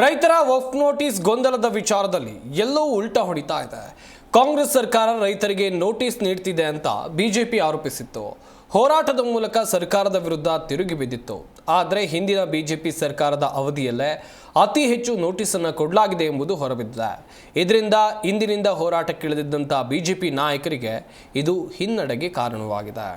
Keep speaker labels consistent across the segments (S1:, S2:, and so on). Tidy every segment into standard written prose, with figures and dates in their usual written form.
S1: ರೈತರ ವಕ್ಫ್ ನೋಟಿಸ್ ಗೊಂದಲದ ವಿಚಾರದಲ್ಲಿ ಎಲ್ಲವೂ ಉಲ್ಟಾ ಹೊಡಿತಾ ಇದೆ. ಕಾಂಗ್ರೆಸ್ ಸರ್ಕಾರ ರೈತರಿಗೆ ನೋಟಿಸ್ ನೀಡುತ್ತಿದೆ ಅಂತ ಬಿಜೆಪಿ ಆರೋಪಿಸಿತ್ತು. ಹೋರಾಟದ ಮೂಲಕ ಸರ್ಕಾರದ ವಿರುದ್ಧ ತಿರುಗಿ ಬಿದ್ದಿತ್ತು. ಆದರೆ ಹಿಂದಿನ ಬಿಜೆಪಿ ಸರ್ಕಾರದ ಅವಧಿಯಲ್ಲೇ ಅತಿ ಹೆಚ್ಚು ನೋಟಿಸ್ ಅನ್ನು ಕೊಡಲಾಗಿದೆ ಎಂಬುದು ಹೊರಬಿದ್ದಿದೆ. ಇದರಿಂದ ಇಂದಿನಿಂದ ಹೋರಾಟಕ್ಕಿಳಿದಿದ್ದಂಥ ಬಿಜೆಪಿ ನಾಯಕರಿಗೆ ಇದು ಹಿನ್ನಡೆಗೆ ಕಾರಣವಾಗಿದೆ.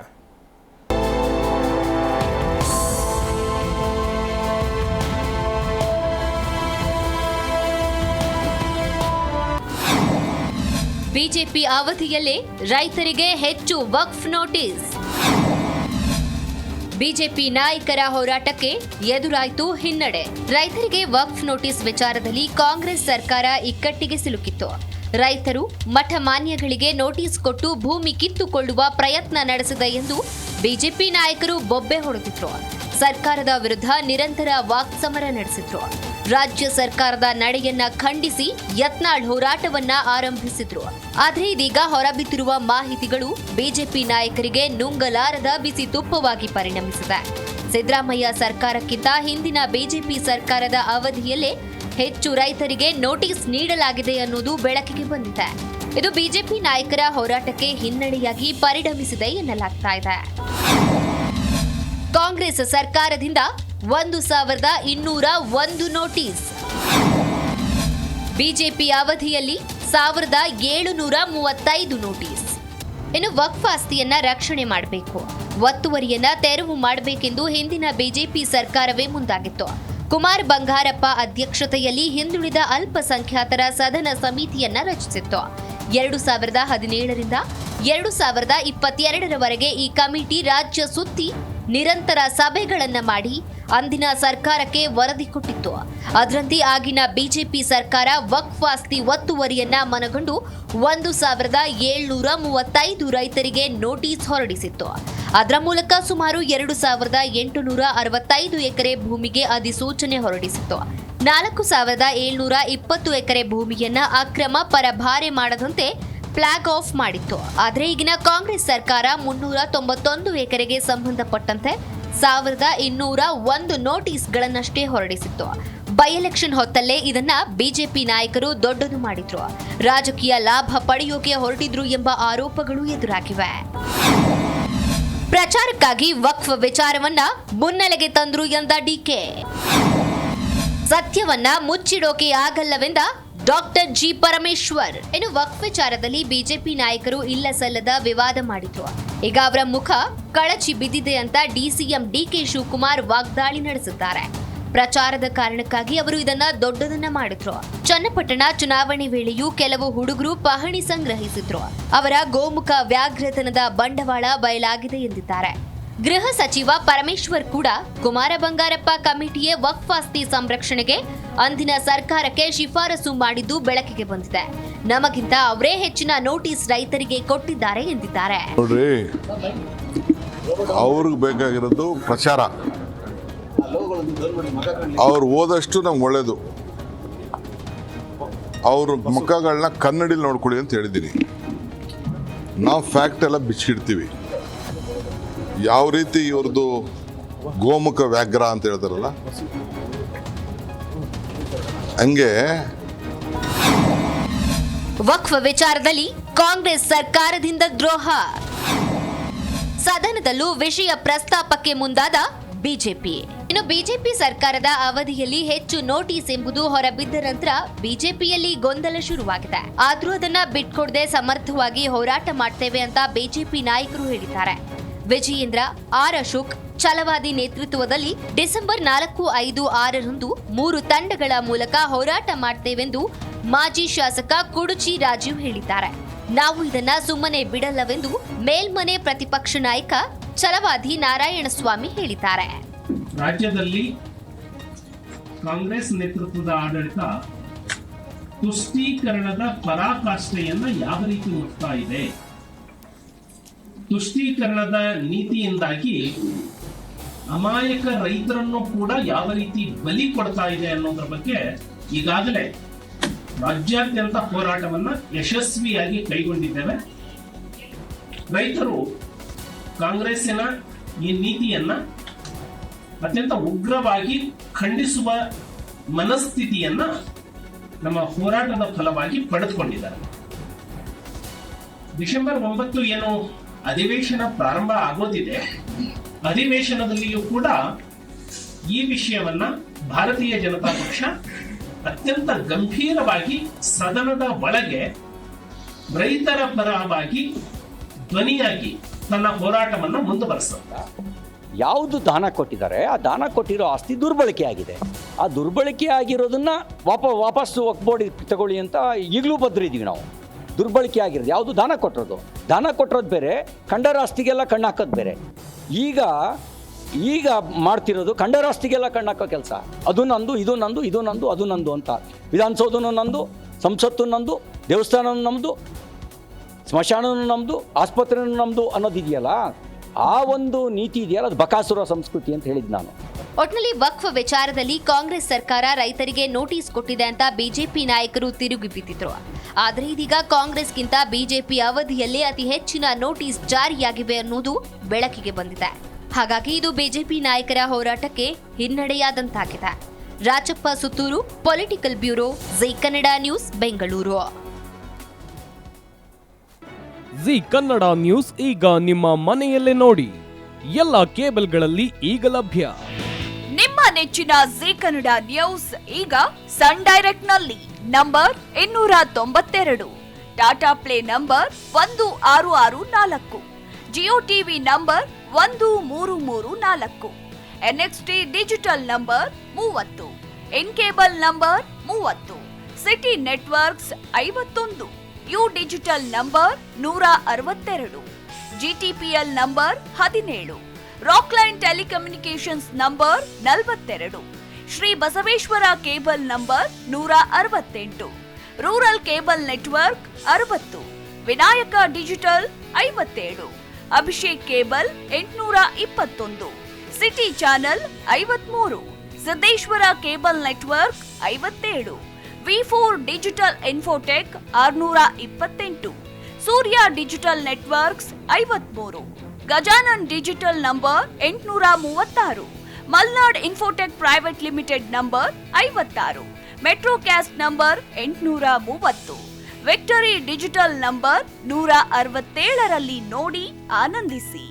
S2: ಬಿಜೆಪಿ ಅವಧಿಯಲ್ಲೇ ರೈತರಿಗೆ ಹೆಚ್ಚು ವಕ್ಫ್ ನೋಟಿಸ್. ಬಿಜೆಪಿ ನಾಯಕರ ಹೋರಾಟಕ್ಕೆ ಎದುರಾಯಿತು ಹಿನ್ನಡೆ. ರೈತರಿಗೆ ವಕ್ಫ್ ನೋಟಿಸ್ ವಿಚಾರದಲ್ಲಿ ಕಾಂಗ್ರೆಸ್ ಸರ್ಕಾರ ಇಕ್ಕಟ್ಟಿಗೆ ಸಿಲುಕಿತ್ತು. ರೈತರು ಮಠಮಾನ್ಯಗಳಿಗೆ ನೋಟಿಸ್ ಕೊಟ್ಟು ಭೂಮಿ ಕಿತ್ತುಕೊಳ್ಳುವ ಪ್ರಯತ್ನ ನಡೆಸಿದೆ ಎಂದು ಬಿಜೆಪಿ ನಾಯಕರು ಬೊಬ್ಬೆ ಹೊಡೆದಿದ್ರು. ಸರ್ಕಾರದ ವಿರುದ್ಧ ನಿರಂತರ ವಾಕ್ಸಮರ ನಡೆಸಿದ್ರು. ರಾಜ್ಯ ಸರ್ಕಾರದ ನಡೆಯನ್ನ ಖಂಡಿಸಿ ಯತ್ನಾಳ್ ಹೋರಾಟವನ್ನ ಆರಂಭಿಸಿದ್ರು. ಆದ್ರೆ ಇದೀಗ ಹೊರಬಿದ್ದಿರುವ ಮಾಹಿತಿಗಳು ಬಿಜೆಪಿ ನಾಯಕರಿಗೆ ನುಂಗಲಾರದ ಬಿಸಿ ತುಪ್ಪವಾಗಿ ಪರಿಣಮಿಸಿದೆ. ಸಿದ್ದರಾಮಯ್ಯ ಸರ್ಕಾರಕ್ಕಿಂತ ಹಿಂದಿನ ಬಿಜೆಪಿ ಸರ್ಕಾರದ ಅವಧಿಯಲ್ಲೇ ಹೆಚ್ಚು ರೈತರಿಗೆ ನೋಟಿಸ್ ನೀಡಲಾಗಿದೆ ಅನ್ನೋದು ಬೆಳಕಿಗೆ ಬಂದಿದೆ. ಇದು ಬಿಜೆಪಿ ನಾಯಕರ ಹೋರಾಟಕ್ಕೆ ಹಿನ್ನಡೆಯಾಗಿ ಪರಿಣಮಿಸಿದೆ ಎನ್ನಲಾಗ್ತಾ ಇದೆ. ಕಾಂಗ್ರೆಸ್ ಸರ್ಕಾರದಿಂದ 1201 ನೋಟಿಸ್. ಬಿಜೆಪಿ ಅವಧಿಯಲ್ಲಿ 1735 ನೋಟಿಸ್. ಇನ್ನು ವಕ್ಫ್ ಆಸ್ತಿಯನ್ನ ರಕ್ಷಣೆ ಮಾಡಬೇಕು, ಒತ್ತುವರಿಯನ್ನ ತೆರವು ಮಾಡಬೇಕೆಂದು ಹಿಂದಿನ ಬಿಜೆಪಿ ಸರ್ಕಾರವೇ ಮುಂದಾಗಿತ್ತು. ಕುಮಾರ್ ಬಂಗಾರಪ್ಪ ಅಧ್ಯಕ್ಷತೆಯಲ್ಲಿ ಹಿಂದುಳಿದ ಅಲ್ಪಸಂಖ್ಯಾತರ ಸದನ ಸಮಿತಿಯನ್ನ ರಚಿಸಿತ್ತು. 2017ರಿಂದ 2022ರವರೆಗೆ ಈ ಕಮಿಟಿ ರಾಜ್ಯ ಸುತ್ತಿ ನಿರಂತರ ಸಭೆಗಳನ್ನ ಮಾಡಿ ಅಂದಿನ ಸರ್ಕಾರಕ್ಕೆ ವರದಿ ಕೊಟ್ಟಿತ್ತು. ಅದರಂತೆ ಆಗಿನ ಬಿಜೆಪಿ ಸರ್ಕಾರ ವಕ್ಫ್ ಆಸ್ತಿ ಒತ್ತುವರಿಯನ್ನ ಮನಗಂಡು 1735 ರೈತರಿಗೆ ನೋಟಿಸ್ ಹೊರಡಿಸಿತ್ತು. ಅದರ ಮೂಲಕ ಸುಮಾರು 2865 ಎಕರೆ ಭೂಮಿಗೆ ಅಧಿಸೂಚನೆ ಹೊರಡಿಸಿತ್ತು. 4720 ಎಕರೆ ಭೂಮಿಯನ್ನ ಅಕ್ರಮ ಪರಭಾರೆ ಮಾಡದಂತೆ ಫ್ಲಾಗ್ ಆಫ್ ಮಾಡಿತ್ತು. ಆದರೆ ಈಗಿನ ಕಾಂಗ್ರೆಸ್ ಸರ್ಕಾರ 391 ಎಕರೆಗೆ ಸಂಬಂಧಪಟ್ಟಂತೆ 1201 ನೋಟಿಸ್ಗಳನ್ನಷ್ಟೇ ಹೊರಡಿಸಿತ್ತು. ಬೈ ಎಲೆಕ್ಷನ್ ಹೊತ್ತಲ್ಲೇ ಇದನ್ನ ಬಿಜೆಪಿ ನಾಯಕರು ದೊಡ್ಡದು ಮಾಡಿದ್ರು. ರಾಜಕೀಯ ಲಾಭ ಪಡೆಯೋಕೆ ಹೊರಟಿದ್ರು ಎಂಬ ಆರೋಪಗಳು ಎದುರಾಗಿವೆ. ಪ್ರಚಾರಕ್ಕಾಗಿ ವಕ್ಫ್ ವಿಚಾರವನ್ನ ಮುನ್ನೆಲೆಗೆ ತಂದ್ರು ಎಂದ ಡಿಕೆ. ಸತ್ಯವನ್ನ ಮುಚ್ಚಿಡೋಕೆ ಆಗಲ್ಲವೆಂದ ಡಾಕ್ಟರ್ ಜಿ ಪರಮೇಶ್ವರ್. ಇನ್ನು ವಕ್ಫ್ ವಿಚಾರದಲ್ಲಿ ಬಿಜೆಪಿ ನಾಯಕರು ಇಲ್ಲ ಸಲ್ಲದ ವಿವಾದ ಮಾಡಿದ್ರು. ಈಗ ಅವರ ಮುಖ ಕಳಚಿ ಬಿದ್ದಿದೆ ಅಂತ ಡಿಸಿಎಂ ಡಿಕೆ ಶಿವಕುಮಾರ್ ವಾಗ್ದಾಳಿ ನಡೆಸಿದ್ದಾರೆ. ಪ್ರಚಾರದ ಕಾರಣಕ್ಕಾಗಿ ಅವರು ಇದನ್ನ ದೊಡ್ಡದನ್ನ ಮಾಡಿದ್ರು. ಚನ್ನಪಟ್ಟಣ ಚುನಾವಣೆ ವೇಳೆಯೂ ಕೆಲವು ಹುಡುಗರು ಪಹಣಿ ಸಂಗ್ರಹಿಸಿದ್ರು. ಅವರ ಗೋಮುಖ ವ್ಯಾಘ್ರತನದ ಬಂಡವಾಳ ಬಯಲಾಗಿದೆ ಎಂದಿದ್ದಾರೆ. ಗೃಹ ಸಚಿವ ಪರಮೇಶ್ವರ್ ಕೂಡ ಕುಮಾರ ಬಂಗಾರಪ್ಪ ಕಮಿಟಿಯೇ ವಕ್ಫ್ ಆಸ್ತಿ ಸಂರಕ್ಷಣೆಗೆ ಅಂದಿನ ಸರ್ಕಾರಕ್ಕೆ ಶಿಫಾರಸು ಮಾಡಿದ್ದು ಬೆಳಕಿಗೆ ಬಂದಿದೆ. ನಮಗಿಂತ ಅವರೇ ಹೆಚ್ಚಿನ ನೋಟಿಸ್ ರೈತರಿಗೆ ಕೊಟ್ಟಿದ್ದಾರೆ ಎಂದಿದ್ದಾರೆ.
S3: ನೋಡ್ರಿ, ಅವ್ರಿಗೆ ಬೇಕಾಗಿರೋದು ಪ್ರಚಾರ. ಅವ್ರು ಓದಷ್ಟು ನಮ್ಗೆ ಒಳ್ಳೇದು. ಅವ್ರ ಮುಖಗಳನ್ನ ಕನ್ನಡಿಲಿ ನೋಡ್ಕೊಳ್ಳಿ ಅಂತ ಹೇಳಿದ್ದೀನಿ. ನಾವು ಫ್ಯಾಕ್ಟ್ ಎಲ್ಲ ಬಿಚ್ಚಿಡ್ತೀವಿ. ಯಾವ ರೀತಿ ಇವ್ರದ್ದು ಗೋಮುಖ ವ್ಯಾಘ್ರ ಅಂತ ಹೇಳ್ತಾರಲ್ಲ, ಹಂಗೆ
S2: ವಕ್ಫ್ ವಿಚಾರದಲ್ಲಿ ಕಾಂಗ್ರೆಸ್ ಸರ್ಕಾರದಿಂದ ದ್ರೋಹ. ಸದನದಲ್ಲೂ ವಿಷಯ ಪ್ರಸ್ತಾಪಕ್ಕೆ ಮುಂದಾದ ಬಿಜೆಪಿ. ಇನ್ನು ಬಿಜೆಪಿ ಸರ್ಕಾರದ ಅವಧಿಯಲ್ಲಿ ಹೆಚ್ಚು ನೋಟಿಸ್ ಎಂಬುದು ಹೊರಬಿದ್ದ ನಂತರ ಬಿಜೆಪಿಯಲ್ಲಿ ಗೊಂದಲ ಶುರುವಾಗಿದೆ. ಆದ್ರೂ ಅದನ್ನ ಬಿಟ್ಕೊಡದೆ ಸಮರ್ಥವಾಗಿ ಹೋರಾಟ ಮಾಡ್ತೇವೆ ಅಂತ ಬಿಜೆಪಿ ನಾಯಕರು ಹೇಳಿದ್ದಾರೆ. ವಿಜಯೇಂದ್ರ, ಆರ್ ಅಶೋಕ್, ಛಲವಾದಿ ನೇತೃತ್ವದಲ್ಲಿ ಡಿಸೆಂಬರ್ 4, 5, 6ರಂದು 3 ತಂಡಗಳ ಮೂಲಕ ಹೋರಾಟ ಮಾಡ್ತೇವೆಂದು ಮಾಜಿ ಶಾಸಕ ಕುಡುಚಿ ರಾಜೀವ್ ಹೇಳಿದ್ದಾರೆ. ನಾವು ಇದನ್ನ ಸುಮ್ಮನೆ ಬಿಡಲ್ಲವೆಂದು ಮೇಲ್ಮನೆ ಪ್ರತಿಪಕ್ಷ ನಾಯಕ ಛಲವಾದಿ ನಾರಾಯಣಸ್ವಾಮಿ ಹೇಳಿದ್ದಾರೆ.
S4: ರಾಜ್ಯದಲ್ಲಿ ಕಾಂಗ್ರೆಸ್ ನೇತೃತ್ವದ ಆಡಳಿತ ತುಷ್ಟೀಕರಣದ ಪರಾಕಾಷ್ಠೆಯನ್ನ ಯಾವ ರೀತಿ ಮುಟ್ತಾ ಇದೆ, ತುಷ್ಟೀಕರಣದ ನೀತಿಯಿಂದಾಗಿ ಅಮಾಯಕ ರೈತರನ್ನು ಕೂಡ ಯಾವ ರೀತಿ ಬಲಿ ಕೊಡ್ತಾ ಇದೆ ಅನ್ನೋದ್ರ ಬಗ್ಗೆ ಈಗಾಗಲೇ ರಾಜ್ಯಾದ್ಯಂತ ಹೋರಾಟವನ್ನ ಯಶಸ್ವಿಯಾಗಿ ಕೈಗೊಂಡಿದ್ದೇವೆ. ರೈತರು ಕಾಂಗ್ರೆಸ್ಸಿನ ಈ ನೀತಿಯನ್ನ ಅತ್ಯಂತ ಉಗ್ರವಾಗಿ ಖಂಡಿಸುವ ಮನಸ್ಥಿತಿಯನ್ನ ನಮ್ಮ ಹೋರಾಟದ ಫಲವಾಗಿ ಪಡೆದುಕೊಂಡಿದ್ದಾರೆ. ಡಿಸೆಂಬರ್ 9 ಏನು ಅಧಿವೇಶನ ಪ್ರಾರಂಭ ಆಗೋದಿದೆ, ಅಧಿವೇಶನದಲ್ಲಿಯೂ ಕೂಡ ಈ ವಿಷಯವನ್ನ ಭಾರತೀಯ ಜನತಾ ಪಕ್ಷ ಅತ್ಯಂತ ಗಂಭೀರವಾಗಿ ಸದನದ ಒಳಗೆ ರೈತರ ಪರವಾಗಿ ಧ್ವನಿಯಾಗಿ ತನ್ನ ಹೋರಾಟವನ್ನು ಮುಂದುವರಿಸುತ್ತಾ
S5: ಯಾವುದು ದಾನ ಕೊಟ್ಟಿದ್ದಾರೆ ಆ ದಾನ ಕೊಟ್ಟಿರೋ ಆಸ್ತಿ ದುರ್ಬಳಕೆ ಆಗಿದೆ. ಆ ದುರ್ಬಳಕೆ ಆಗಿರೋದನ್ನ ವಾಪಸ್ಸು ಒಕ್ಬೋರ್ಡ್ ತಗೊಳ್ಳಿ ಅಂತ ಈಗಲೂ ಬದ್ರಿದ್ದೀವಿ ನಾವು. ದುರ್ಬಳಕೆ ಆಗಿರೋದು ಯಾವುದು ದಾನ ಕೊಟ್ಟಿರೋದು ಬೇರೆ, ಖಂಡರಾಸ್ತಿಗೆಲ್ಲ ಕಣ್ಣು ಹಾಕೋದು ಬೇರೆ. ಈಗ ಮಾಡ್ತಿರೋದು ಖಂಡರಾಸ್ತಿಗೆಲ್ಲ ಕಣ್ಣು ಹಾಕೋ ಕೆಲಸ. ಅದು ನಂದು, ಇದು ನಂದು, ಇದು ನಂದು, ಅದು ನಂದು ಅಂತ. ವಿಧಾನಸೌಧನೂ ನಂದು, ಸಂಸತ್ತು ನಂದು, ದೇವಸ್ಥಾನನೂ ನಮ್ಮದು, ಸ್ಮಶಾನನೂ ನಮ್ಮದು, ಆಸ್ಪತ್ರೆನೂ ನಮ್ಮದು ಅನ್ನೋದಿದೆಯಲ್ಲ, ಆ ಒಂದು ನೀತಿ ಇದೆಯಲ್ಲ, ಅದು ಬಕಾಸುರ ಸಂಸ್ಕೃತಿ ಅಂತ ಹೇಳಿದ್ದು ನಾನು.
S2: ಒಟ್ನಲ್ಲಿ ವಕ್ಫ್ ವಿಚಾರದಲ್ಲಿ ಕಾಂಗ್ರೆಸ್ ಸರ್ಕಾರ ರೈತರಿಗೆ ನೋಟಿಸ್ ಕೊಟ್ಟಿದೆ ಅಂತ ಬಿಜೆಪಿ ನಾಯಕರು ತಿರುಗಿ ಬಿದ್ದಿದ್ರು. ಆದರೆ ಇದೀಗ ಕಾಂಗ್ರೆಸ್ಗಿಂತ ಬಿಜೆಪಿ ಅವಧಿಯಲ್ಲೇ ಅತಿ ಹೆಚ್ಚಿನ ನೋಟಿಸ್ ಜಾರಿಯಾಗಿವೆ ಅನ್ನೋದು ಬೆಳಕಿಗೆ ಬಂದಿದೆ. ಹಾಗಾಗಿ ಇದು ಬಿಜೆಪಿ ನಾಯಕರ ಹೋರಾಟಕ್ಕೆ ಹಿನ್ನಡೆಯಾದಂತಾಗಿದೆ. Rajappa Suttur, political bureau, Zee Kannada news, Bengaluru.
S1: Zee Kannada news ಈಗ ನಿಮ್ಮ ಮನೆಯಲ್ಲೇ ನೋಡಿ. ಎಲ್ಲ ಕೇಬಲ್ಗಳಲ್ಲಿ ಈಗ ಲಭ್ಯ.
S6: ನಿಮ್ಮ ನೆಚ್ಚಿನ ಜಿ ಕನ್ನಡ ನ್ಯೂಸ್ ಈಗ ಸನ್ ಡೈರೆಕ್ಟ್ ನಲ್ಲಿ number 292, Tata play number 1664, Jio TV number 1334, NXT digital number 30, in cable number 30, city networks 51, U digital number 162, GTPL number 17, Rockline telecommunications number 42, Shri Basaveshwara cable number 168, rural cable network 60, Vinayaka digital 57, Abhishek cable 821, city channel 53, Siddeshwara cable network 57, ವಿ4 digital infotech 628, Surya digital networks 53, Gajanan digital number 836, Malnad infotech private limited number 56, metrocast number 830, victory digital number 167ರಲ್ಲಿ ನೋಡಿ ಆನಂದಿಸಿ.